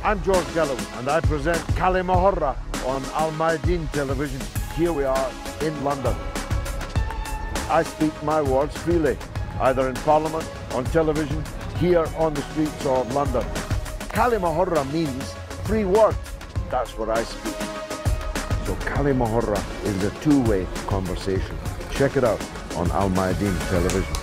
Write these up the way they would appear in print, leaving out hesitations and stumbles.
I'm George Gallo, and I present Kali Mahorra on AlMayadeen television. Here we are in London. I speak my words freely, either in Parliament, on television, here on the streets of London. Kali Mahorra means free word. That's what I speak. So Kali Mahorra is a two-way conversation. Check it out on AlMayadeen television.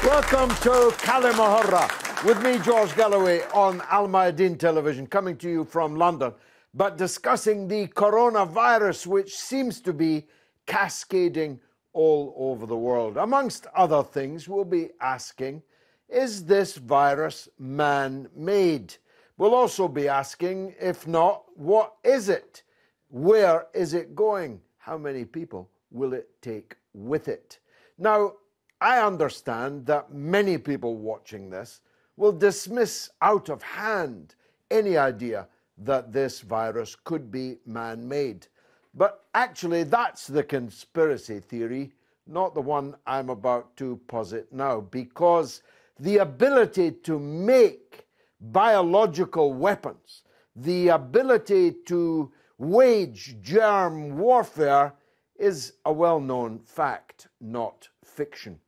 Welcome to Kali Mahorra with me, George Galloway, on AlMayadeen television, coming to you from London, but discussing the coronavirus, which seems to be cascading all over the world. Amongst other things, we'll be asking, is this virus man-made? We'll also be asking, if not, what is it? Where is it going? How many people will it take with it? Now, I understand that many people watching this will dismiss out of hand any idea that this virus could be man-made. But actually, that's the conspiracy theory, not the one I'm about to posit now, because the ability to make biological weapons, the ability to wage germ warfare is a well-known fact, not fiction.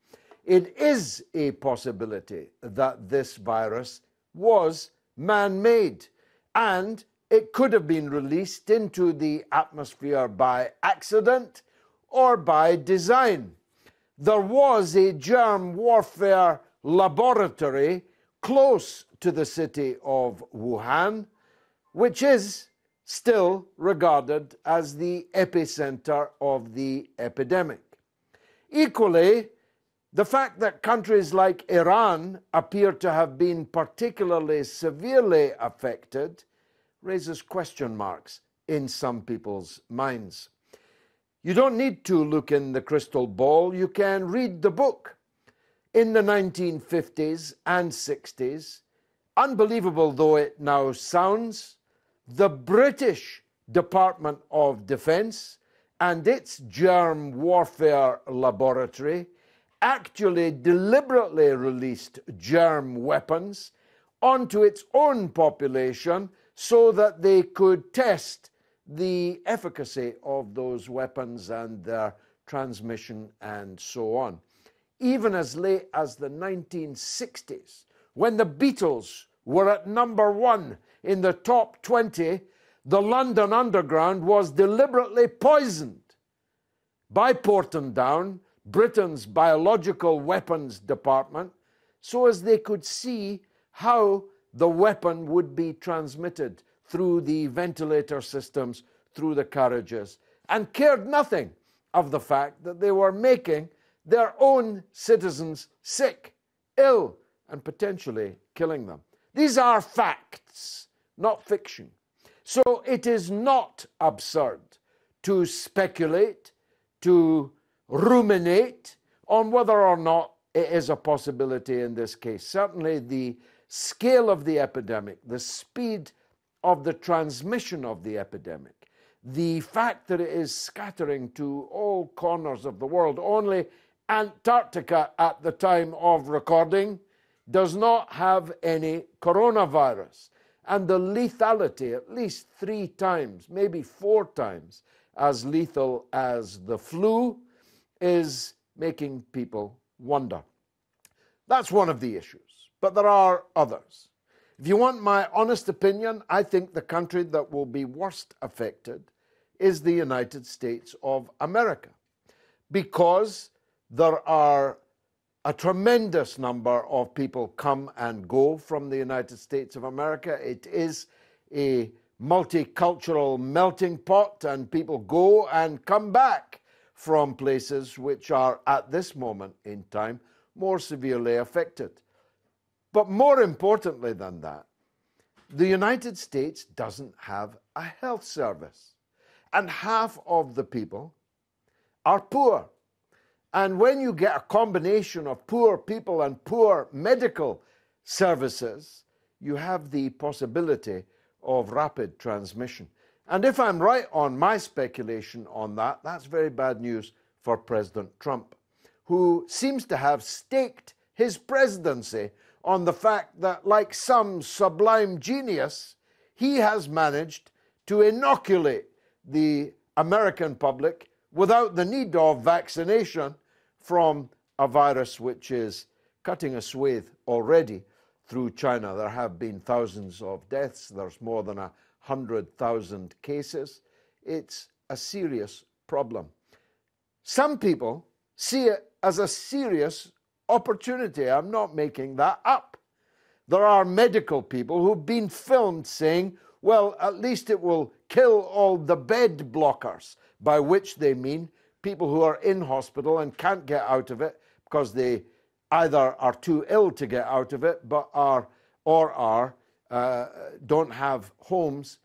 It is a possibility that this virus was man-made, and it could have been released into the atmosphere by accident or by design. There was a germ warfare laboratory close to the city of Wuhan, which is still regarded as the epicenter of the epidemic. Equally, the fact that countries like Iran appear to have been particularly severely affected raises question marks in some people's minds. You don't need to look in the crystal ball, you can read the book. In the 1950s and 60s, unbelievable though it now sounds, the British Department of Defense and its germ warfare laboratory actually deliberately released germ weapons onto its own population so that they could test the efficacy of those weapons and their transmission and so on. Even as late as the 1960s, when the Beatles were at #1 in the top 20, the London Underground was deliberately poisoned by Portondown, Britain's biological weapons department, so as they could see how the weapon would be transmitted through the ventilator systems, through the carriages, and cared nothing of the fact that they were making their own citizens sick, ill, and potentially killing them. These are facts, not fiction. So it is not absurd to speculate, to ruminate on whether or not it is a possibility in this case. Certainly the scale of the epidemic, the speed of the transmission of the epidemic, the fact that it is scattering to all corners of the world. Only Antarctica at the time of recording does not have any coronavirus. And the lethality, at least 3 times, maybe 4 times as lethal as the flu, is making people wonder. That's one of the issues, but there are others. If you want my honest opinion, I think the country that will be worst affected is the United States of America, because there are a tremendous number of people come and go from the United States of America. It is a multicultural melting pot, and people go and come back from places which are at this moment in time more severely affected. But more importantly than that, the United States doesn't have a health service, and half of the people are poor. And when you get a combination of poor people and poor medical services, you have the possibility of rapid transmission. And if I'm right on my speculation on that, that's very bad news for President Trump, who seems to have staked his presidency on the fact that, like some sublime genius, he has managed to inoculate the American public without the need of vaccination from a virus which is cutting a swathe already through China. There have been thousands of deaths. There's more than 100,000 cases. It's a serious problem. Some people see it as a serious opportunity. I'm not making that up. There are medical people who've been filmed saying, well, at least it will kill all the bed blockers, by which they mean people who are in hospital and can't get out of it because they either are too ill to get out of it, but don't have homes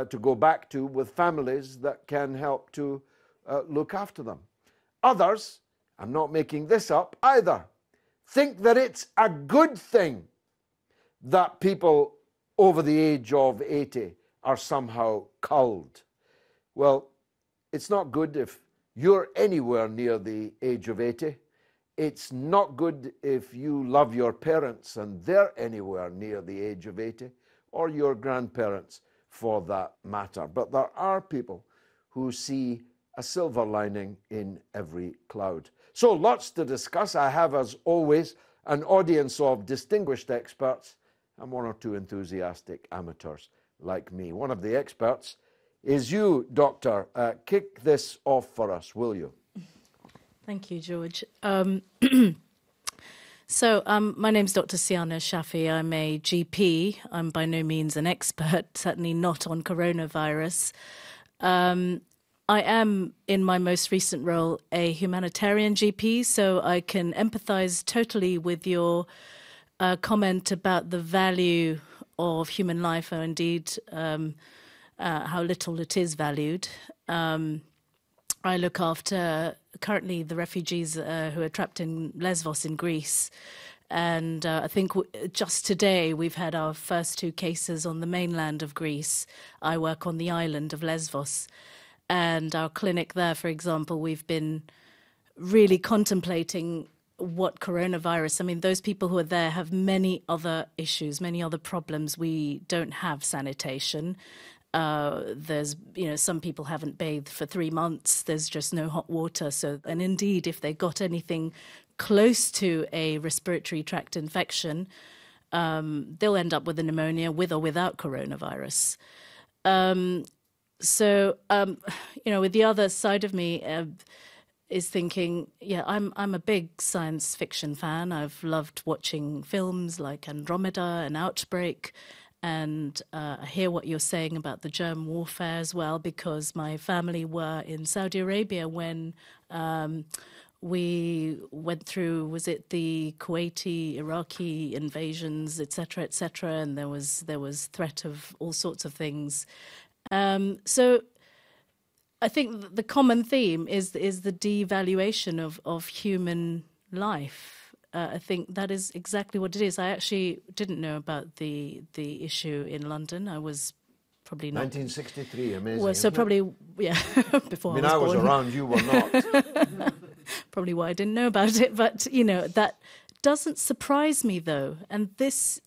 to go back to with families that can help to look after them. Others, I'm not making this up either, think that it's a good thing that people over the age of 80 are somehow culled. Well, it's not good if you're anywhere near the age of 80. It's not good if you love your parents and they're anywhere near the age of 80, or your grandparents for that matter. But there are people who see a silver lining in every cloud. So lots to discuss. I have, as always, an audience of distinguished experts and one or two enthusiastic amateurs like me. One of the experts is you, Doctor. Kick this off for us, will you? Thank you, George. My name's Dr. Siana Shafi. I'm a GP. I'm by no means an expert, certainly not on coronavirus. I am, in my most recent role, a humanitarian GP, so I can empathise totally with your comment about the value of human life, or indeed how little it is valued. I look after currently the refugees who are trapped in Lesvos in Greece. And I think just today we've had our first 2 cases on the mainland of Greece. I work on the island of Lesvos. And our clinic there, for example, we've been really contemplating what coronavirus, I mean, those people who are there have many other issues, many other problems. We don't have sanitation. There's, some people haven't bathed for 3 months. There's just no hot water. So, and indeed, if they got anything close to a respiratory tract infection, they'll end up with a pneumonia with or without coronavirus. With the other side of me is thinking, I'm a big science fiction fan. I've loved watching films like Andromeda and Outbreak. And I hear what you're saying about the germ warfare as well, because my family were in Saudi Arabia when we went through, was it the Kuwaiti, Iraqi invasions, et cetera, and there was threat of all sorts of things. So I think the common theme is the devaluation of human life. I think that is exactly what it is. I actually didn't know about the issue in London. I was probably not. 1963, amazing. Well, so probably, before I was born. I was around, you were not. Probably why I didn't know about it. But, that doesn't surprise me, though. And this,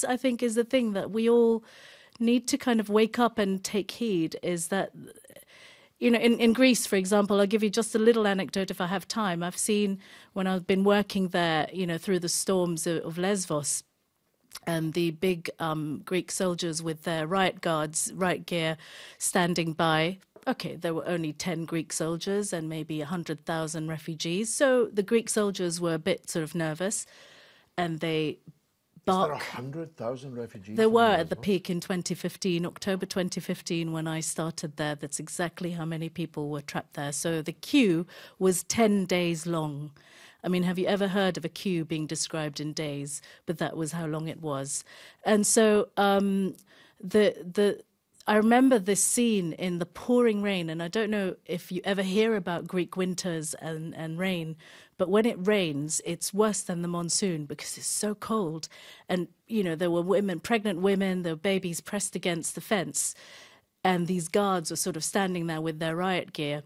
I think, is the thing that we all need to kind of wake up and take heed, is that, in Greece, for example, I'll give you just a little anecdote if I have time. I've seen, when I've been working there, through the storms of Lesvos, and the big Greek soldiers with their riot gear standing by. Okay, there were only 10 Greek soldiers and maybe 100,000 refugees. So the Greek soldiers were a bit sort of nervous, and they bark. Is there 100,000 refugees? There were at the peak in 2015, October 2015, when I started there. That's exactly how many people were trapped there. So the queue was 10 days long. I mean, have you ever heard of a queue being described in days? But that was how long it was. And so I remember this scene in the pouring rain, and I don't know if you ever hear about Greek winters and rain, but when it rains, it's worse than the monsoon because it's so cold. And, there were pregnant women, there were babies pressed against the fence, and these guards were sort of standing there with their riot gear.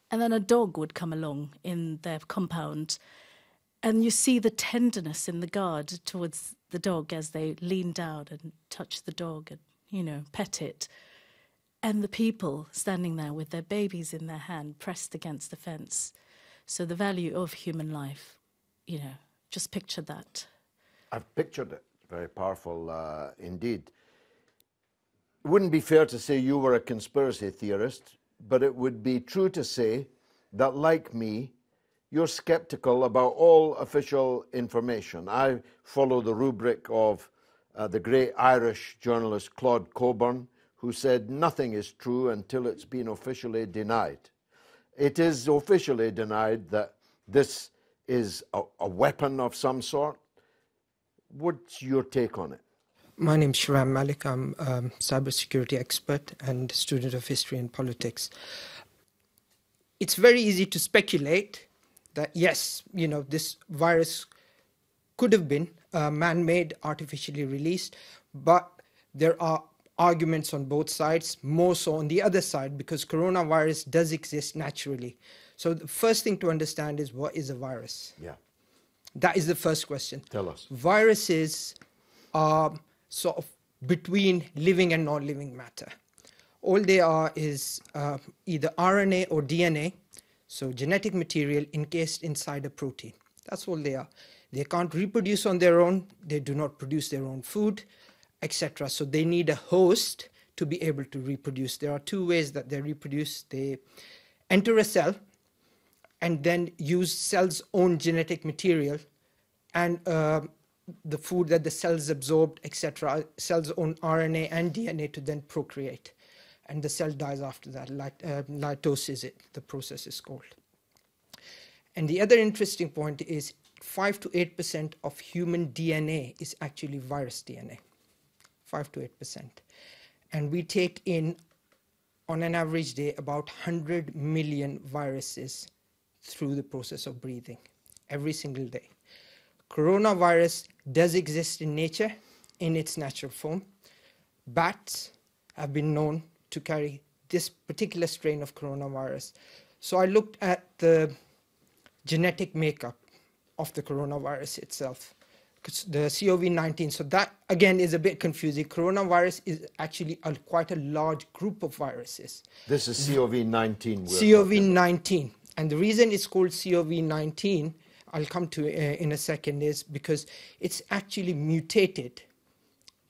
And then a dog would come along in their compound, And you see the tenderness in the guard towards the dog as they lean down and touch the dog and, you know, pet it. And the people standing there with their babies in their hand, pressed against the fence. So the value of human life, you know, just picture that. I've pictured it. Very powerful indeed. It wouldn't be fair to say you were a conspiracy theorist, but it would be true to say that, like me, you're skeptical about all official information. I follow the rubric of the great Irish journalist Claude Coburn, who said nothing is true until it's been officially denied. It is officially denied that this is a weapon of some sort. What's your take on it? My name's Shram Malik. I'm a cybersecurity expert and student of history and politics. It's very easy to speculate that, yes, you know, this virus could have been man-made, artificially released, but there are arguments on both sides, more so on the other side, because coronavirus does exist naturally. So the first thing to understand is, what is a virus? Yeah. That is the first question. Tell us. Viruses are sort of between living and non-living matter. All they are is either RNA or DNA, so genetic material encased inside a protein. That's all they are. They can't reproduce on their own. They do not produce their own food, etc. So they need a host to be able to reproduce. There are two ways that they reproduce. They enter a cell and then use cell's own genetic material and the food that the cells absorbed, etc., cell's own RNA and DNA to then procreate. And the cell dies after that. Mitosis, the process is called. And the other interesting point is 5 to 8% of human DNA is actually virus DNA. 5 to 8%. And we take in, on an average day, about 100 million viruses through the process of breathing every single day. Coronavirus does exist in nature in its natural form. Bats have been known to carry this particular strain of coronavirus. So I looked at the genetic makeup of the coronavirus itself, the CoV-19. So that, again, is a bit confusing. Coronavirus is actually quite a large group of viruses. This is CoV-19. CoV-19. And the reason it's called CoV-19, I'll come to in a second, is because it's actually mutated.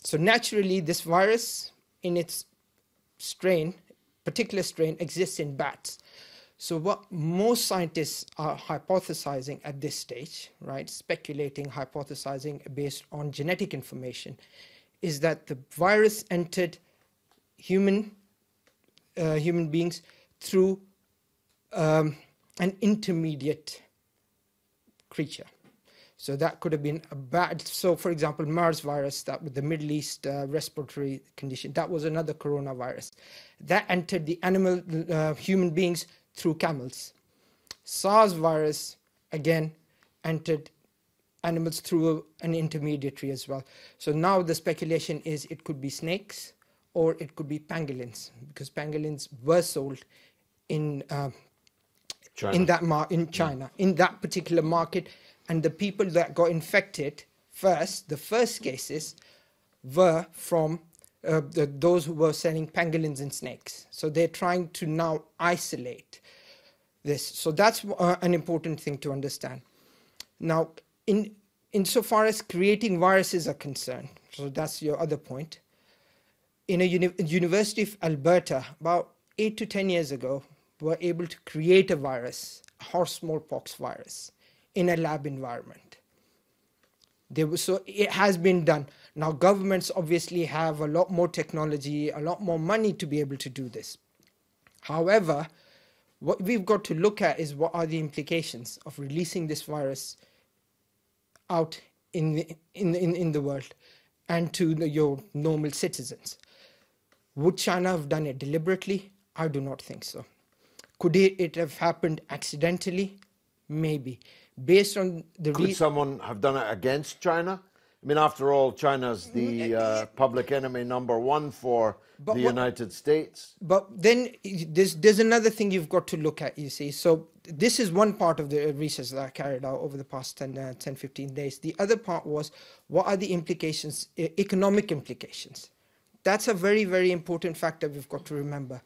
So naturally, this virus in its strain, particular strain, exists in bats. So what most scientists are hypothesizing at this stage, right, speculating, hypothesizing based on genetic information, is that the virus entered human beings through an intermediate creature. So that could have been a bat. So for example, MERS virus, that with the Middle East respiratory condition, that was another coronavirus. That entered the human beings through camels. SARS virus, again, entered animals through an intermediary as well. So now the speculation is it could be snakes or it could be pangolins, because pangolins were sold in China, in that particular market. And the people that got infected first, the first cases, were from those who were selling pangolins and snakes. So they're trying to now isolate this. So that's an important thing to understand. Now, insofar as creating viruses are concerned, so that's your other point, in a University of Alberta, about 8 to 10 years ago, were able to create a virus, a horse smallpox virus, in a lab environment. So it has been done. Now governments obviously have a lot more technology, a lot more money to be able to do this. However, what we've got to look at is what are the implications of releasing this virus out in the world and to your normal citizens. Would China have done it deliberately? I do not think so. Could it have happened accidentally? Maybe. Based on the Could someone have done it against China? I mean, after all, China's the public enemy number one for the United States. But then there's another thing you've got to look at, you see. So this is one part of the research that I carried out over the past 10, 15 days. The other part was, what are the implications, economic implications? That's a very, very important factor we've got to remember.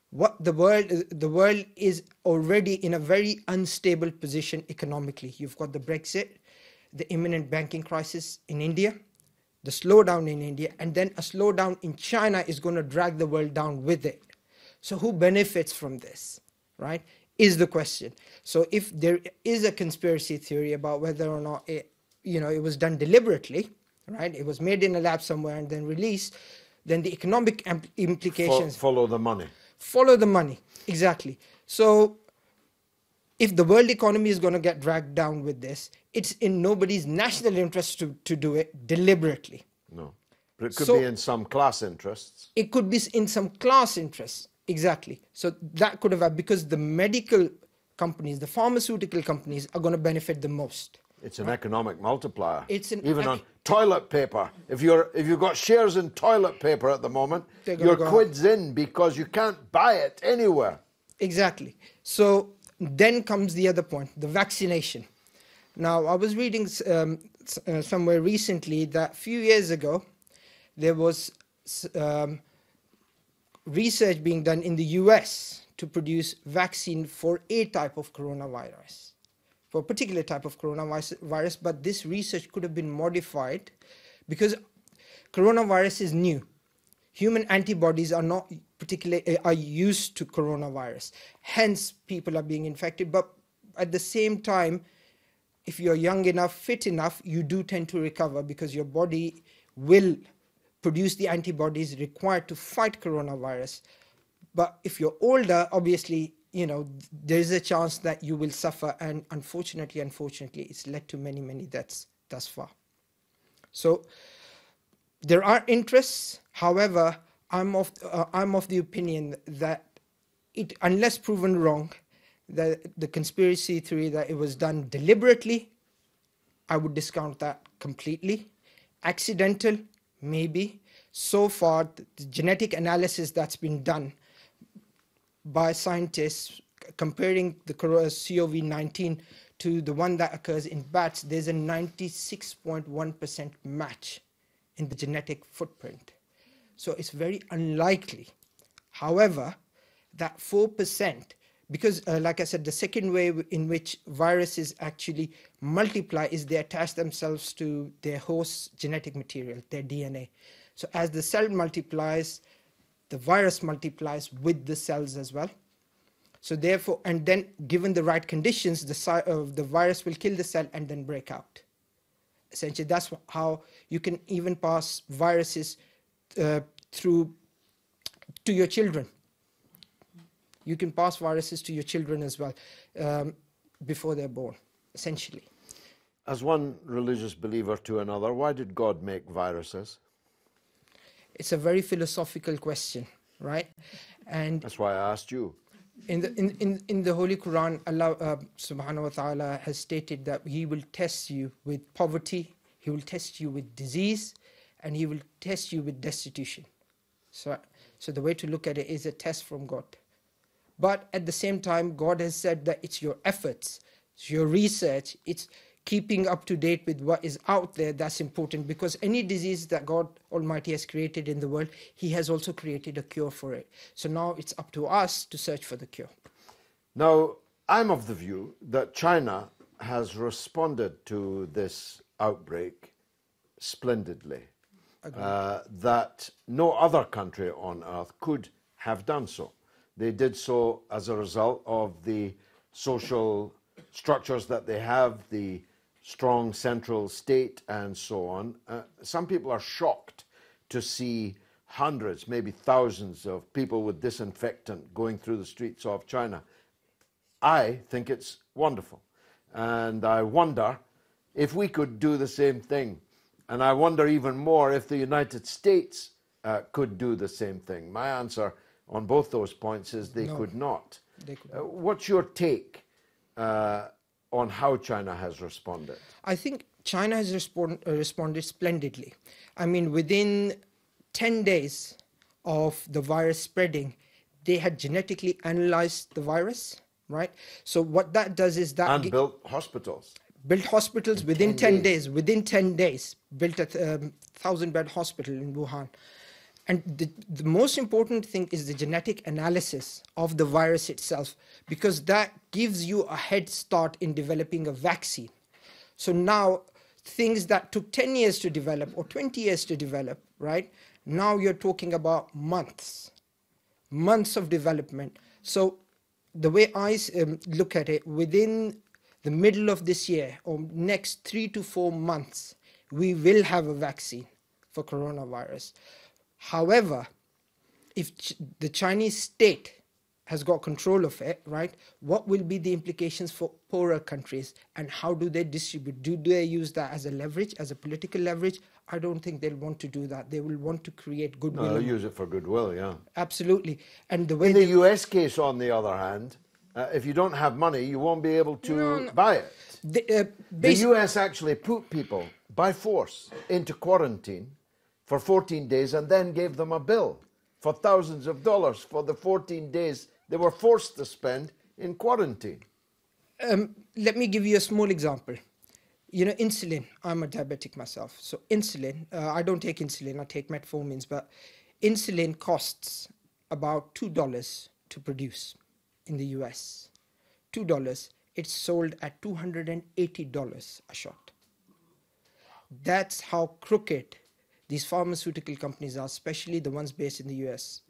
What the world is already in a very unstable position economically. You've got the Brexit, the imminent banking crisis in India, the slowdown in India, and then a slowdown in China is going to drag the world down with it. So who benefits from this, right, is the question. So if there is a conspiracy theory about whether or not it was done deliberately, right, it was made in a lab somewhere and then released, then the economic implications... Follow the money. Follow the money, exactly. So if the world economy is going to get dragged down with this, it's in nobody's national interest to do it deliberately. No. But it could be in some class interests. It could be in some class interests, exactly. So that could have, because the medical companies, the pharmaceutical companies are going to benefit the most. It's an economic multiplier. It's even on toilet paper. If you've got shares in toilet paper at the moment, your quid's in because you can't buy it anywhere. Exactly. So then comes the other point, the vaccination. Now, I was reading somewhere recently that a few years ago, there was research being done in the US to produce vaccine for a type of coronavirus, for a particular type of coronavirus, but this research could have been modified because coronavirus is new. Human antibodies are not are used to coronavirus. Hence, people are being infected. But at the same time, if you're young enough, fit enough, you do tend to recover because your body will produce the antibodies required to fight coronavirus. But if you're older, obviously, there's a chance that you will suffer. And unfortunately, it's led to many, many deaths thus far. So there are interests. However, I'm of the opinion that unless proven wrong, that the conspiracy theory that it was done deliberately, I would discount that completely. Accidental, maybe. So far, the genetic analysis that's been done by scientists comparing the COVID-19 to the one that occurs in bats, there's a 96.1% match in the genetic footprint. So it's very unlikely. However, that 4%, because like I said, the second way in which viruses actually multiply is they attach themselves to their host's genetic material, their DNA. So as the cell multiplies, the virus multiplies with the cells as well. So therefore, and then given the right conditions, the virus will kill the cell and then break out. Essentially, that's how you can even pass viruses through to your children. You can pass viruses to your children as well before they're born, essentially. As one religious believer to another, why did God make viruses? It's a very philosophical question, right? And that's why I asked you. In the Holy Quran, Allah subhanahu wa ta'ala has stated that He will test you with poverty, He will test you with disease, and He will test you with destitution. So the way to look at it is a test from God. But at the same time, God has said that it's your efforts, it's your research, it's keeping up to date with what is out there that's important, because any disease that God Almighty has created in the world, He has also created a cure for it. So now it's up to us to search for the cure. Now, I'm of the view that China has responded to this outbreak splendidly, that no other country on earth could have done so. They did so as a result of the social structures that they have, the strong central state and so on. Some people are shocked to see hundreds, maybe thousands of people with disinfectant going through the streets of China. I think it's wonderful. And I wonder if we could do the same thing. And I wonder even more if the United States could do the same thing. My answer on both those points is they could not. They could not. What's your take on how China has responded? I think China has responded splendidly. I mean, within 10 days of the virus spreading, they had genetically analyzed the virus, right? So what that does is that... And built hospitals. Built hospitals within 10 days. Within 10 days, built a 1,000-bed hospital in Wuhan. And the most important thing is the genetic analysis of the virus itself, because that gives you a head start in developing a vaccine. So now, things that took 10 years to develop or 20 years to develop, right? Now you're talking about months of development. So the way I look at it, within the middle of this year or next 3 to 4 months, we will have a vaccine for coronavirus. However, if the Chinese state has got control of it, right, what will be the implications for poorer countries, and how do they distribute? Do they use that as a leverage, as a political leverage? I don't think they'll want to do that. They will want to create goodwill. No, they'll use it for goodwill, yeah. Absolutely. And the way in the US case, on the other hand, if you don't have money, you won't be able to buy it. The US actually put people by force into quarantine for 14 days and then gave them a bill for thousands of dollars for the 14 days they were forced to spend in quarantine. Let me give you a small example. You know, insulin. I'm a diabetic myself. So insulin, I don't take insulin, I take metformins, but insulin costs about $2 to produce in the US. $2. It's sold at $280 a shot. That's how crooked these pharmaceutical companies are, especially the ones based in the US.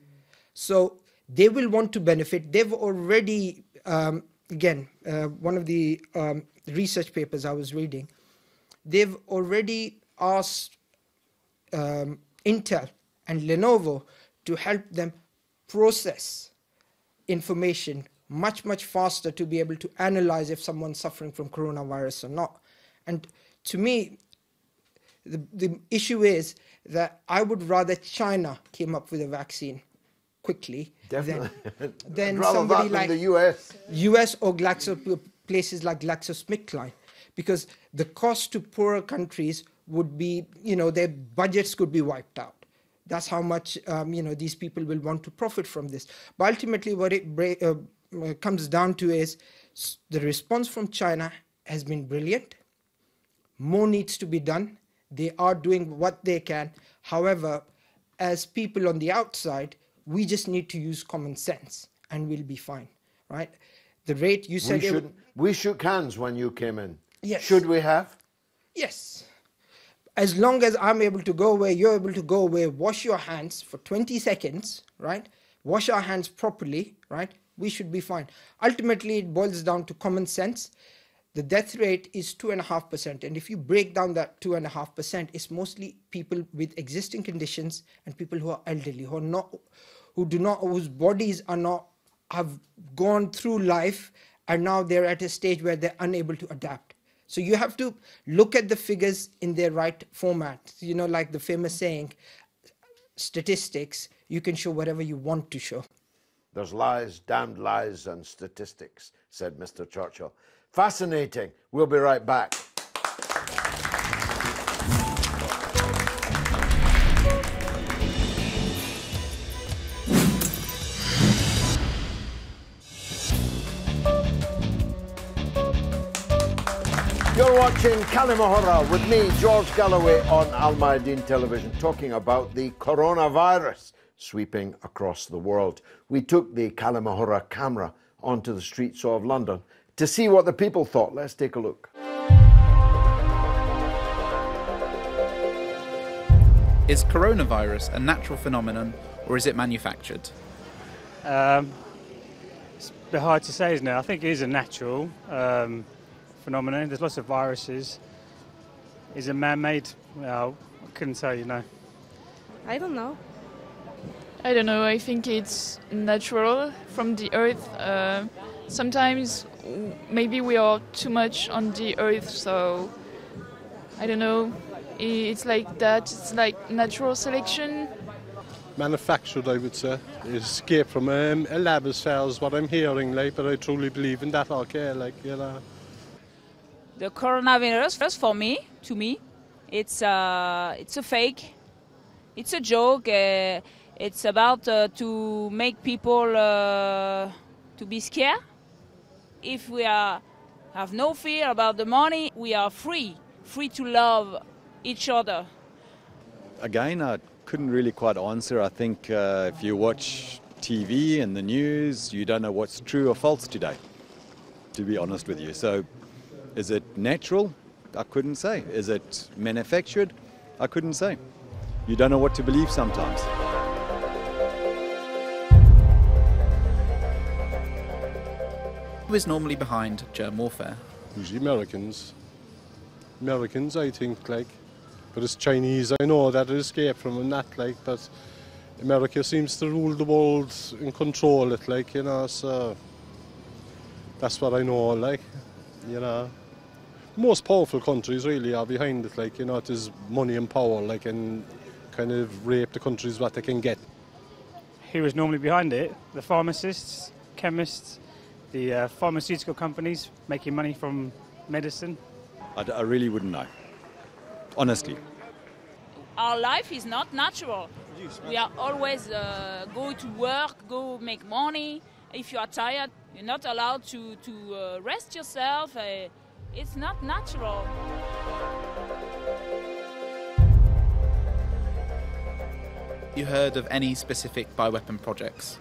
So they will want to benefit. They've already, one of the research papers I was reading, they've already asked Intel and Lenovo to help them process information much faster to be able to analyze if someone's suffering from coronavirus or not. And to me, the issue is that I would rather China came up with a vaccine quickly than somebody like the US or places like GlaxoSmithKline, because the cost to poorer countries would be, their budgets could be wiped out. That's how much these people will want to profit from this. But ultimately, what it comes down to is the response from China has been brilliant. More needs to be done. They are doing what they can. However, as people on the outside, we just need to use common sense and we'll be fine, right? The rate you said... We shook hands when you came in. Yes. Should we have? Yes. As long as I'm able to go away, you're able to go away, wash your hands for 20 seconds, right? Wash our hands properly, right? We should be fine. Ultimately, it boils down to common sense. The death rate is 2.5%, and if you break down that 2.5%, it's mostly people with existing conditions and people who are elderly, whose bodies are not, have gone through life, and now they're at a stage where they're unable to adapt. So you have to look at the figures in their right format. Like the famous saying, statistics, you can show whatever you want to show. There's lies, damned lies and statistics, said Mr. Churchill. Fascinating. We'll be right back. You're watching Kalimahora with me, George Galloway, on AlMayadeen television, talking about the coronavirus sweeping across the world. We took the Kalimahora camera onto the streets of London to see what the people thought. Let's take a look. Is coronavirus a natural phenomenon or is it manufactured? It's a bit hard to say, isn't it? I think it is a natural phenomenon. There's lots of viruses. Is it man-made? Well, I couldn't tell you, no. I don't know. I think it's natural from the earth. Sometimes maybe we are too much on the earth, so I don't know. It's like that. It's like natural selection. Manufactured, I would say. It escaped from a lab of cells, what I'm hearing, but I truly believe in that, okay, The coronavirus, to me, it's a fake. It's a joke. It's about to make people to be scared. If we have no fear about the money, we are free to love each other. Again, I couldn't really quite answer. I think if you watch TV and the news, you don't know what's true or false today, to be honest with you. So is it natural? I couldn't say. Is it manufactured? I couldn't say. You don't know what to believe sometimes. Who is normally behind germ warfare? Usually Americans. Americans, I think, like. But it's Chinese, I know that it escaped from them, that, like, but America seems to rule the world and control it, like, you know, so that's what I know, like, you know. Most powerful countries really are behind it, like, you know, it is money and power, like, and kind of rape the countries what they can get. Who is normally behind it? The pharmacists, chemists, the pharmaceutical companies making money from medicine. I really wouldn't know, honestly. Our life is not natural. We are always go to work, go make money. If you are tired, you're not allowed to rest yourself. It's not natural. You heard of any specific bioweapon projects?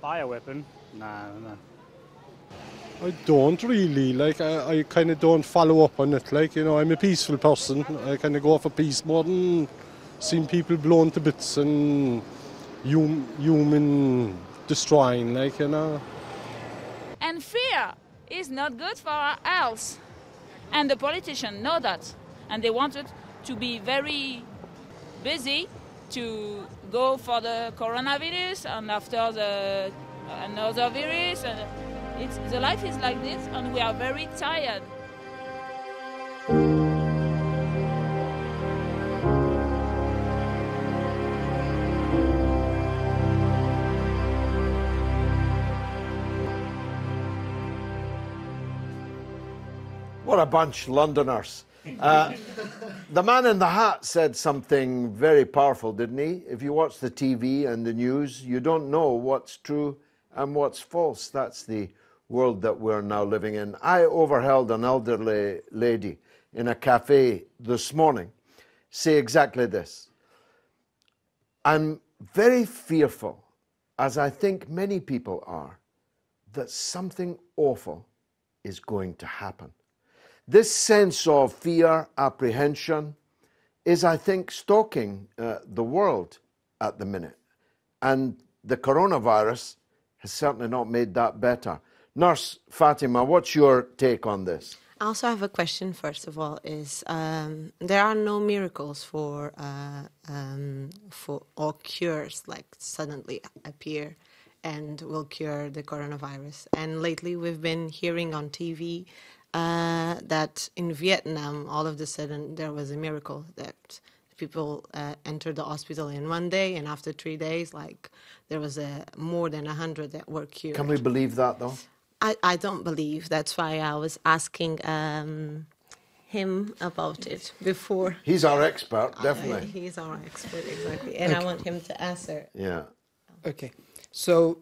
Bioweapon? No. I don't really, like, I kind of don't follow up on it, like, you know, I'm a peaceful person. I kind of go for peace more than seeing people blown to bits and human destroying, like, you know. And fear is not good for our health. And the politicians know that. And they wanted to be very busy to go for the coronavirus and after another virus. The life is like this and we are very tired. What a bunch, Londoners. The man in the hat said something very powerful, didn't he? If you watch the TV and the news, you don't know what's true and what's false. That's the world that we're now living in. I overheard an elderly lady in a cafe this morning say exactly this. I'm very fearful, as I think many people are, that something awful is going to happen. This sense of fear, apprehension, is, I think, stalking the world at the minute. And the coronavirus has certainly not made that better. Nurse Fatima, what's your take on this? I also have a question, first of all, is there are no miracles for or cures like suddenly appear and will cure the coronavirus. And lately we've been hearing on TV that in Vietnam, all of a sudden, there was a miracle that people entered the hospital in one day, and after 3 days, like, there was more than 100 that were cured. Can we believe that, though? I don't believe. That's why I was asking him about it before. He's our expert, definitely. He's our expert, exactly. And okay. I want him to answer. Yeah. Okay. So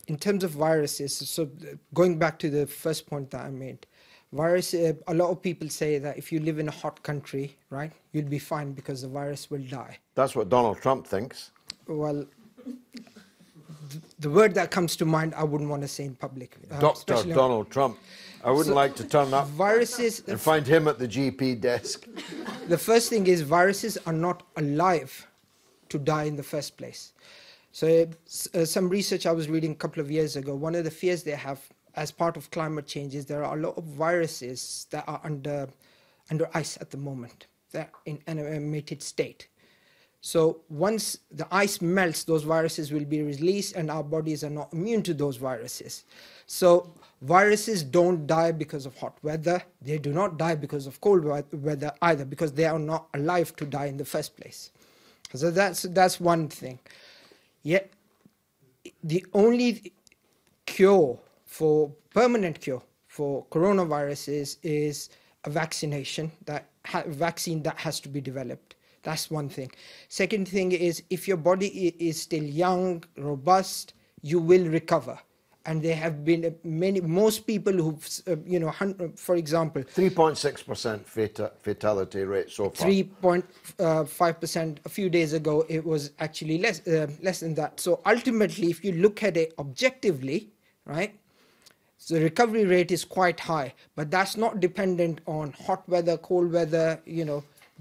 in terms of viruses, so going back to the first point that I made, a lot of people say that if you live in a hot country, right, you'll be fine because the virus will die. That's what Donald Trump thinks. Well, the word that comes to mind, I wouldn't want to say in public. Dr. Donald Trump. I wouldn't like to turn up viruses and find him at the GP desk. The first thing is viruses are not alive to die in the first place. So some research I was reading a couple of years ago, one of the fears they have as part of climate change is there are a lot of viruses that are under ice at the moment. They're in an animated state. So once the ice melts, those viruses will be released and our bodies are not immune to those viruses. So viruses don't die because of hot weather. They do not die because of cold weather either, because they are not alive to die in the first place. So that's one thing. Yet the only permanent cure for coronaviruses is a vaccination, vaccine that has to be developed. That's one thing. Second thing is, if your body is still young, robust, you will recover. And there have been most people who've, for example, 3.6% fatality rate so far. 3.5%. A few days ago, it was actually less than that. So ultimately, if you look at it objectively, right, so the recovery rate is quite high, but that's not dependent on hot weather, cold weather,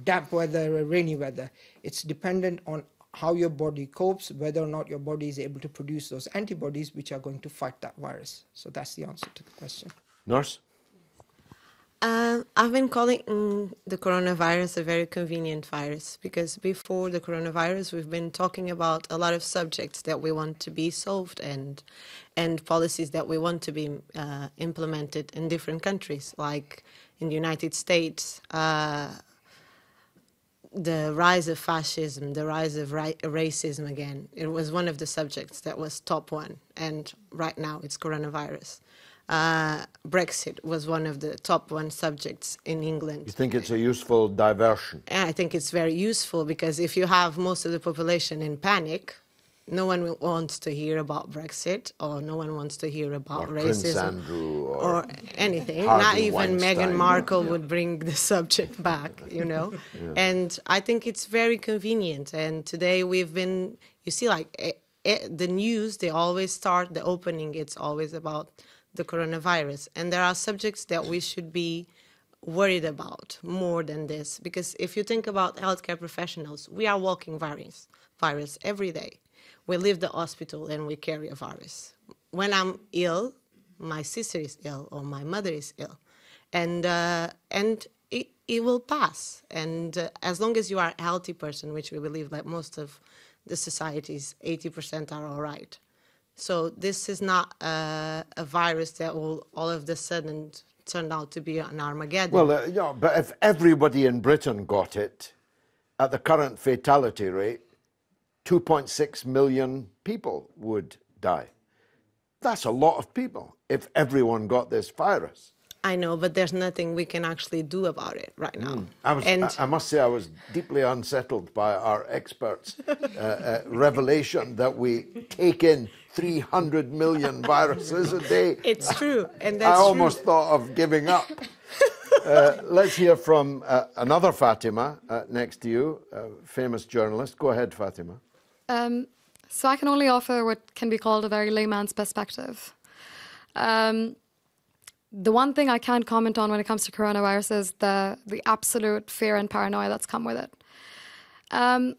damp weather, rainy weather. It's dependent on how your body copes, whether or not your body is able to produce those antibodies which are going to fight that virus. So that's the answer to the question. Nurse? I've been calling the coronavirus a very convenient virus, because before the coronavirus, we've been talking about a lot of subjects that we want to be solved and policies that we want to be implemented in different countries, like in the United States, the rise of fascism, the rise of racism again. It was one of the subjects that was top one, and right now it's coronavirus. Brexit was one of the top one subjects in England. You think it's a useful diversion? I think it's very useful, because if you have most of the population in panic, no one wants to hear about Brexit, or no one wants to hear about racism. Prince Andrew or anything. Harvey Not even Weinstein. Meghan Markle would bring the subject back, Yeah. And I think it's very convenient. And today we've been, you see, like the news, they always start, the opening, it's always about the coronavirus. And there are subjects that we should be worried about more than this. Because if you think about healthcare professionals, we are walking virus every day. We leave the hospital and we carry a virus. When I'm ill, my sister is ill or my mother is ill. And it will pass. And as long as you are a healthy person, which we believe that most of the societies, 80% are all right. So this is not a virus that will all of a sudden turn out to be an Armageddon. Well, but if everybody in Britain got it, at the current fatality rate, 2.6 million people would die. That's a lot of people if everyone got this virus. I know, but there's nothing we can actually do about it right now. I must say I was deeply unsettled by our experts' revelation that we take in 300 million viruses a day. It's true, and that's I almost thought of giving up. Let's hear from another Fatima next to you, a famous journalist. Go ahead, Fatima. So I can only offer what can be called a very layman's perspective. The one thing I can't comment on when it comes to coronavirus is the absolute fear and paranoia that's come with it. And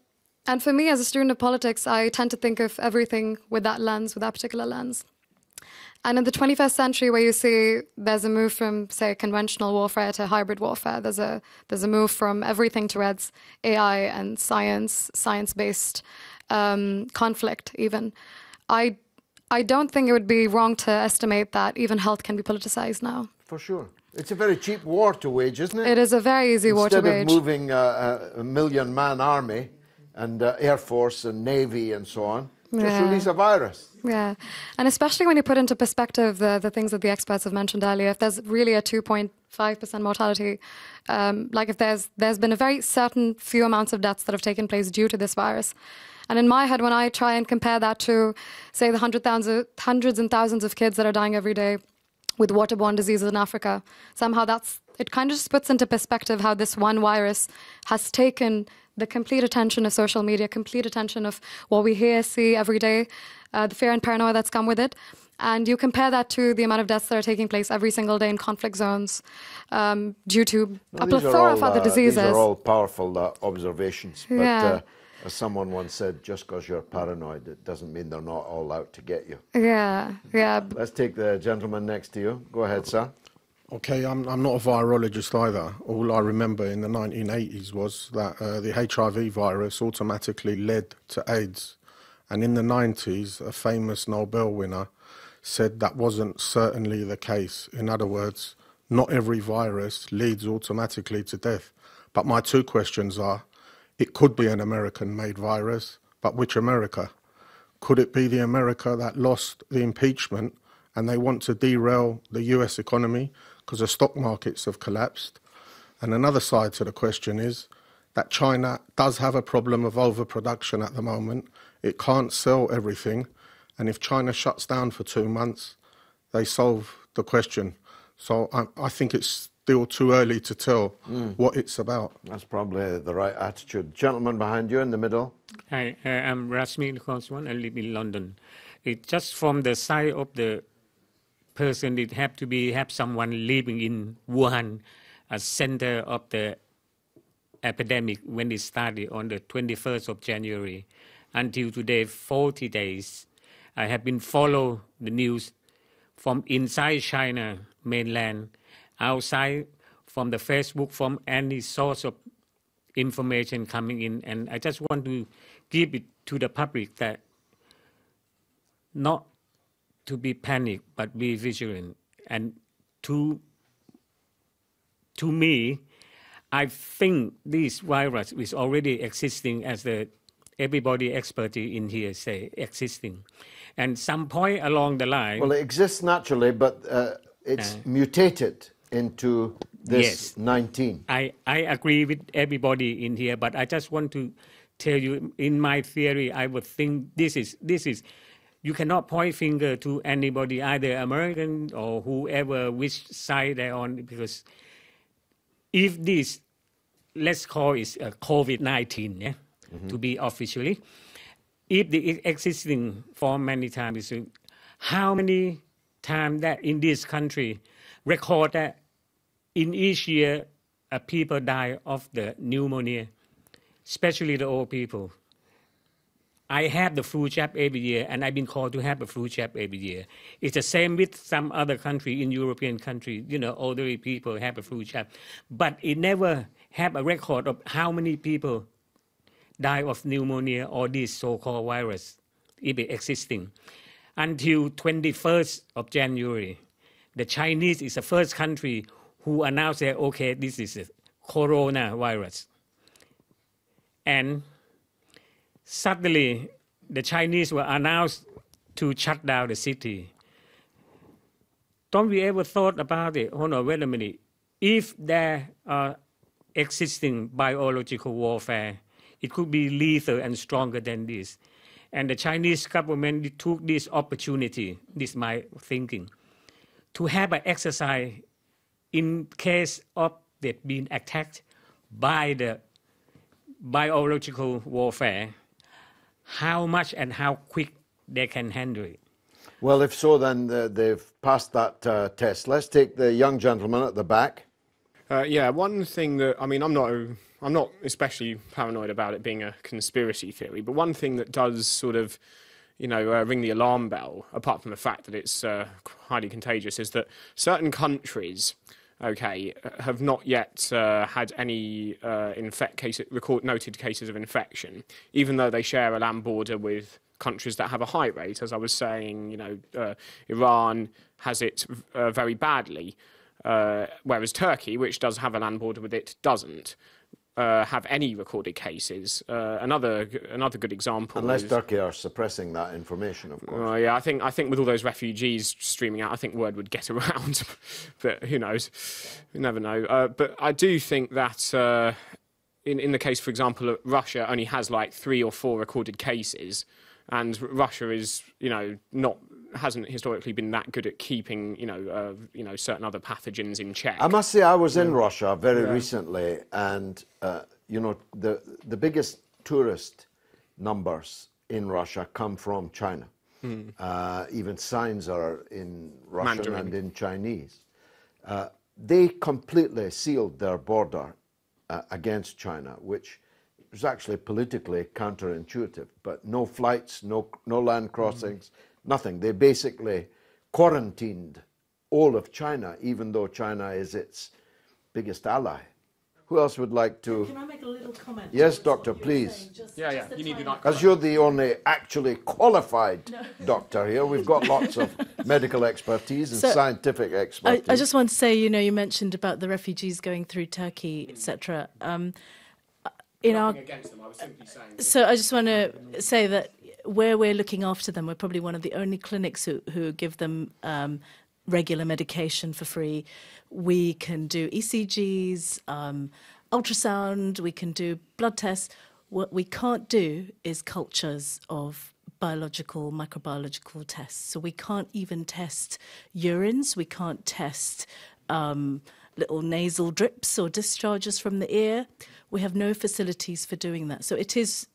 for me, as a student of politics, I tend to think of everything with that lens, with that particular lens. And in the 21st century, where you see there's a move from, say, conventional warfare to hybrid warfare, there's a move from everything towards AI and science-based conflict even. I don't think it would be wrong to estimate that even health can be politicized now. For sure. It's a very cheap war to wage, isn't it? It is a very easy war to wage. Instead of moving a million-man army and Air Force and Navy and so on, just release a virus. Yeah, and especially when you put into perspective the things that the experts have mentioned earlier, if there's really a 2.5% mortality, like if there's been a very certain few amounts of deaths that have taken place due to this virus. And in my head, when I try and compare that to, say, the hundreds and thousands of kids that are dying every day with waterborne diseases in Africa, somehow it kind of just puts into perspective how this one virus has taken the complete attention of social media, complete attention of what we hear, see every day, the fear and paranoia that's come with it. And you compare that to the amount of deaths that are taking place every single day in conflict zones due to a plethora of other diseases. These are all powerful observations. But yeah. As someone once said, just because you're paranoid, it doesn't mean they're not all out to get you. Yeah. Let's take the gentleman next to you. Go ahead, sir. Okay, I'm not a virologist either. All I remember in the 1980s was that the HIV virus automatically led to AIDS. And in the 90s, a famous Nobel winner said that wasn't certainly the case. In other words, not every virus leads automatically to death. But my two questions are, it could be an American-made virus, but which America? Could it be the America that lost the impeachment and they want to derail the US economy because the stock markets have collapsed? And another side to the question is that China does have a problem of overproduction at the moment. It can't sell everything. And if China shuts down for 2 months, they solve the question. So I think it's still too early to tell what it's about. That's probably the right attitude. Gentleman behind you in the middle. Hi, I'm Rasmi Koswan. I live in London. It just from the side of the person, it have someone living in Wuhan, a center of the epidemic when it started on the 21st of January. Until today, 40 days. I have been follow the news from inside China mainland, outside, from the Facebook, from any source of information coming in. And I just want to give it to the public that not to be panicked, but be vigilant. And to me, I think this virus is already existing, as everybody expert in here say, existing. And some point along the line... Well, it exists naturally, but it's mutated into this 19. I agree with everybody in here, but I just want to tell you, in my theory, I would think this is you cannot point finger to anybody, either American or whoever, which side they're on, because if this, let's call it COVID-19, to be officially, if the existing for many times, how many times that in this country record that in each year people die of the pneumonia, especially the old people. I have the flu jab every year, and I've been called to have a flu jab every year. It's the same with some other country, in European country, older people have a flu jab. But it never have a record of how many people die of pneumonia or this so-called virus, if it existing. Until 21st of January, the Chinese is the first country who announced that, okay, this is a coronavirus. And suddenly, the Chinese were announced to shut down the city. Don't we ever thought about it? Hold on, wait a minute. If there are existing biological warfare, it could be lethal and stronger than this. And the Chinese government took this opportunity, this is my thinking, to have an exercise in case of they've been attacked by the biological warfare, how much and how quick they can handle it. Well, if so, then they've passed that test. Let's take the young gentleman at the back. Yeah, one thing that, I mean, I'm not especially paranoid about it being a conspiracy theory, but one thing that does sort of, ring the alarm bell, apart from the fact that it's highly contagious, is that certain countries, have not yet had any noted cases of infection, even though they share a land border with countries that have a high rate. As I was saying, Iran has it very badly, whereas Turkey, which does have a land border with it, doesn't have any recorded cases. Another good example. Unless Turkey are suppressing that information, of course. Yeah, I think with all those refugees streaming out, I think word would get around. But who knows? You never know. But I do think that in the case, for example, Russia only has like 3 or 4 recorded cases, and Russia is, hasn't historically been that good at keeping, certain other pathogens in check. I must say, I was in Russia very recently, and the biggest tourist numbers in Russia come from China. Even signs are in Russian Mandarin and in Chinese. They completely sealed their border against China, which was actually politically counterintuitive. But no flights, no land crossings. Nothing. They basically quarantined all of China, even though China is its biggest ally. Who else would like to? Can I make a little comment? Yes, Doctor, please. Yeah. You need to. Because you're the only actually qualified doctor here. We've got lots of medical expertise and scientific expertise. I just want to say, you mentioned about the refugees going through Turkey, etc. Against them, I was simply saying. So I just want to say that where we're looking after them, we're probably one of the only clinics who give them regular medication for free. We can do ECGs, ultrasound, we can do blood tests. What we can't do is cultures of biological, microbiological tests. So we can't even test urines, we can't test little nasal drips or discharges from the ear. We have no facilities for doing that. So it is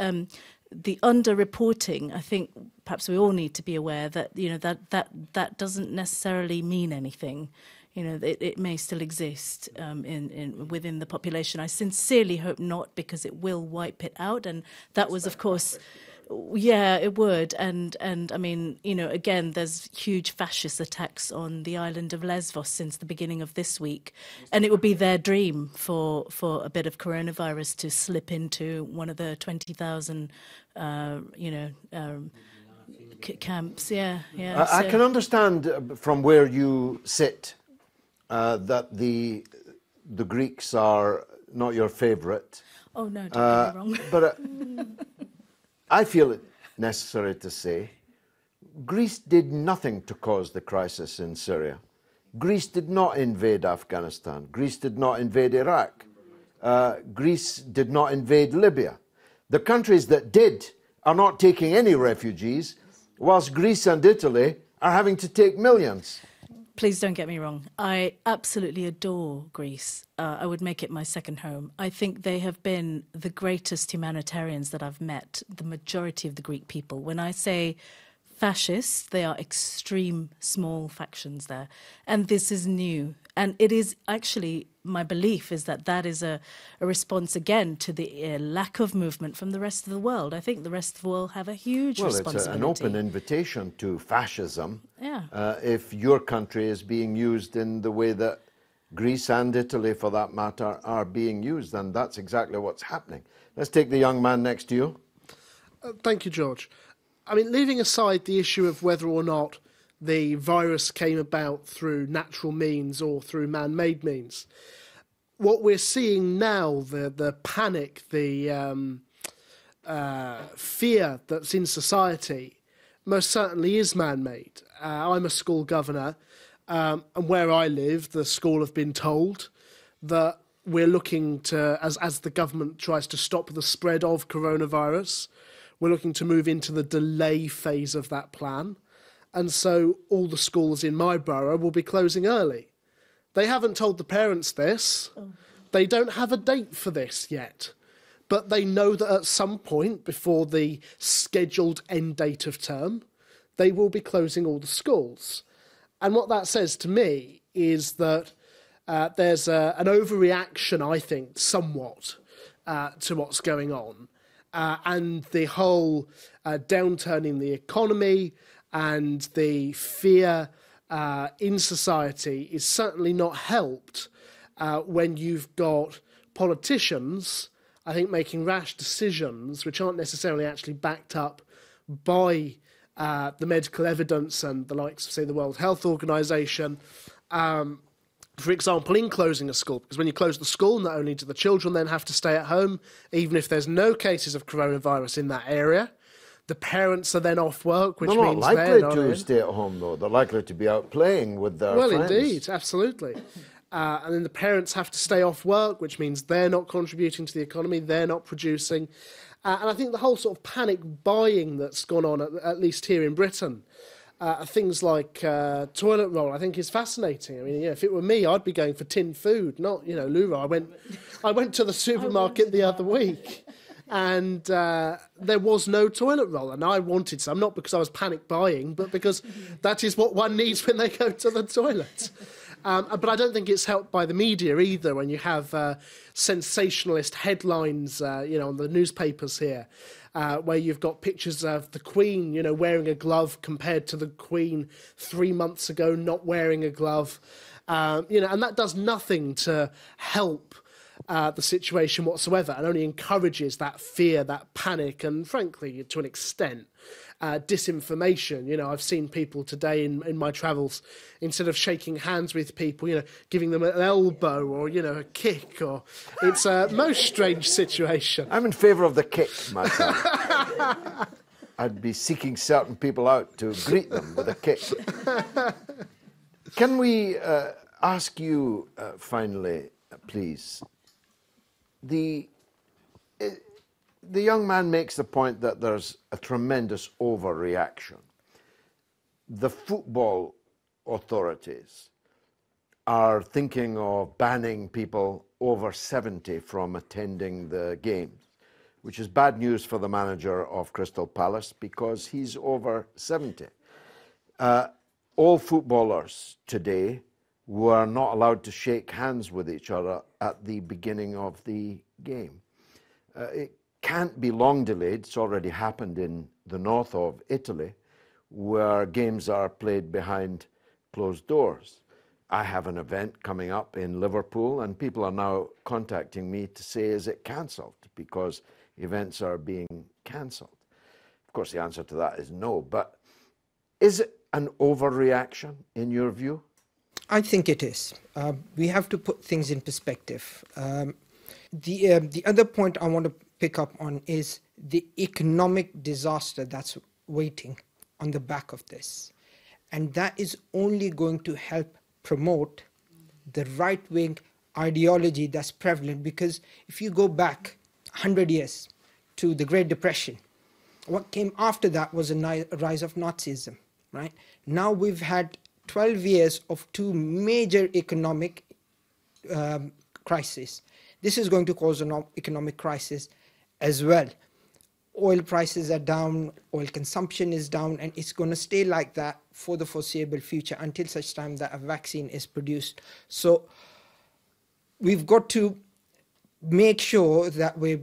the under-reporting. I think perhaps we all need to be aware that, you know, that doesn't necessarily mean anything. You know, it may still exist within the population. I sincerely hope not, because it will wipe it out. And that was, of course, yeah, it would. And I mean, you know, again, there's huge fascist attacks on the island of Lesbos since the beginning of this week. And it would be their dream for a bit of coronavirus to slip into one of the 20,000, camps. Yeah. I can understand from where you sit that the Greeks are not your favourite. Oh, no, don't get me wrong. But I feel it necessary to say Greece did nothing to cause the crisis in Syria. Greece did not invade Afghanistan. Greece did not invade Iraq. Greece did not invade Libya. The countries that did are not taking any refugees, whilst Greece and Italy are having to take millions. Please don't get me wrong. I absolutely adore Greece. I would make it my second home. I think they have been the greatest humanitarians that I've met, the majority of the Greek people. When I say fascists, they are extreme small factions there. And this is new. And it is actually, my belief is that is a response again to the lack of movement from the rest of the world. I think the rest of the world have a huge responsibility. Well, it's an open invitation to fascism. Yeah. If your country is being used in the way that Greece and Italy, for that matter, are being used, then that's exactly what's happening. Let's take the young man next to you. Thank you, George. I mean, leaving aside the issue of whether or not the virus came about through natural means or through man-made means, what we're seeing now, the panic, the fear that's in society, most certainly is man-made. I'm a school governor, and where I live, the school have been told that we're looking to, as the government tries to stop the spread of coronavirus, we're looking to move into the delay phase of that plan. And so all the schools in my borough will be closing early. They haven't told the parents this. They don't have a date for this yet. But they know that at some point before the scheduled end date of term, they will be closing all the schools. And what that says to me is that there's an overreaction, I think, somewhat to what's going on. And the whole downturn in the economy and the fear in society is certainly not helped when you've got politicians, I think, making rash decisions which aren't necessarily actually backed up by the medical evidence and the likes of, say, the World Health Organization. For example, in closing a school, because when you close the school, not only do the children then have to stay at home, even if there's no cases of coronavirus in that area, the parents are then off work, which means they're not likely to stay at home, though. They're likely to be out playing with their friends. Well, indeed, absolutely. And then the parents have to stay off work, which means they're not contributing to the economy, they're not producing. And I think the whole sort of panic buying that's gone on, at least here in Britain, things like toilet roll, I think is fascinating. I mean, if it were me, I'd be going for tin food, not, loo-roll. I went to the supermarket the other week, and there was no toilet roll, and I wanted some, not because I was panic buying, but because that is what one needs when they go to the toilet. But I don't think it's helped by the media either, when you have sensationalist headlines, on the newspapers here, where you've got pictures of the Queen, wearing a glove compared to the Queen 3 months ago not wearing a glove, and that does nothing to help the situation whatsoever, and only encourages that fear, that panic, and frankly, to an extent, disinformation. I've seen people today in my travels, instead of shaking hands with people, giving them an elbow or, a kick, or it's a most strange situation. I'm in favour of the kick myself. I'd be seeking certain people out to greet them with a kick. Can we ask you finally, please? The young man makes the point that there's a tremendous overreaction. The football authorities are thinking of banning people over 70 from attending the games, which is bad news for the manager of Crystal Palace because he's over 70. All footballers today were not allowed to shake hands with each other at the beginning of the game. It can't be long delayed. It's already happened in the north of Italy, where games are played behind closed doors. I have an event coming up in Liverpool, and people are now contacting me to say, is it cancelled? Because events are being cancelled. Of course, the answer to that is no, but is it an overreaction in your view? I think it is. We have to put things in perspective. The other point I want to pick up on is the economic disaster that's waiting on the back of this. And that is only going to help promote the right-wing ideology that's prevalent, because if you go back 100 years to the Great Depression, what came after that was a rise of Nazism, right? Now we've had 12 years of two major economic crises. This is going to cause an economic crisis as well. Oil prices are down, oil consumption is down, and it's going to stay like that for the foreseeable future until such time that a vaccine is produced. So we've got to make sure that we're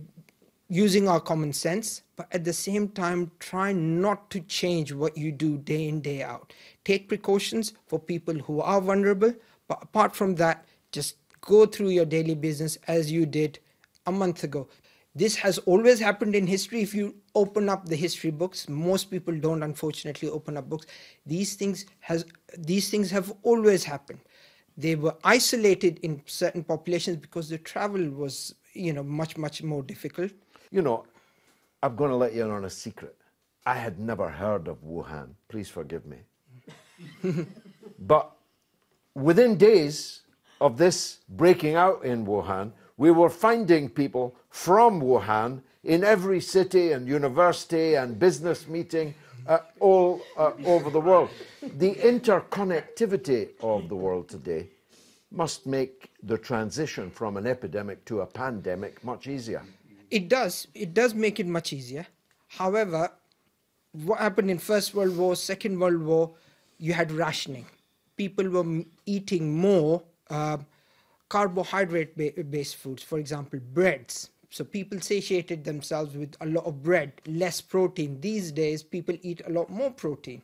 using our common sense, but at the same time, try not to change what you do day in, day out. Take precautions for people who are vulnerable, but apart from that, just go through your daily business as you did a month ago. This has always happened in history. If you open up the history books, most people don't, unfortunately, open up books. These things have always happened. They were isolated in certain populations because the travel was, much more difficult. I'm going to let you in on a secret. I had never heard of Wuhan. Please forgive me. But within days of this breaking out in Wuhan, we were finding people from Wuhan in every city and university and business meeting all over the world. The interconnectivity of the world today must make the transition from an epidemic to a pandemic much easier. It does. It does make it much easier. However, what happened in First World War, Second World War, you had people were eating more carbohydrate-based foods, for example, breads. So people satiated themselves with a lot of bread, less protein. These days, people eat a lot more protein.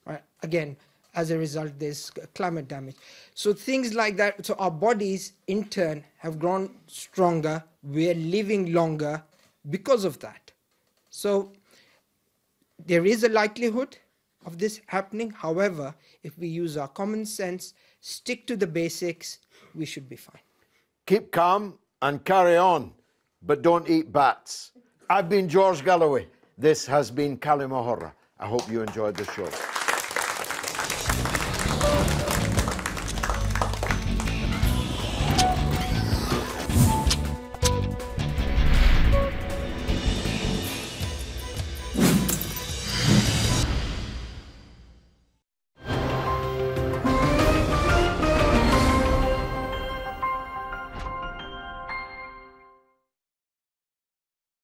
Right? Again, as a result, there's climate damage. So things like that. So our bodies, in turn, have grown stronger. We're living longer because of that. So there is a likelihood of this happening. However, if we use our common sense, stick to the basics, we should be fine. Keep calm and carry on, but don't eat bats. I've been George Galloway. This has been Kali Mahora. I hope you enjoyed the show.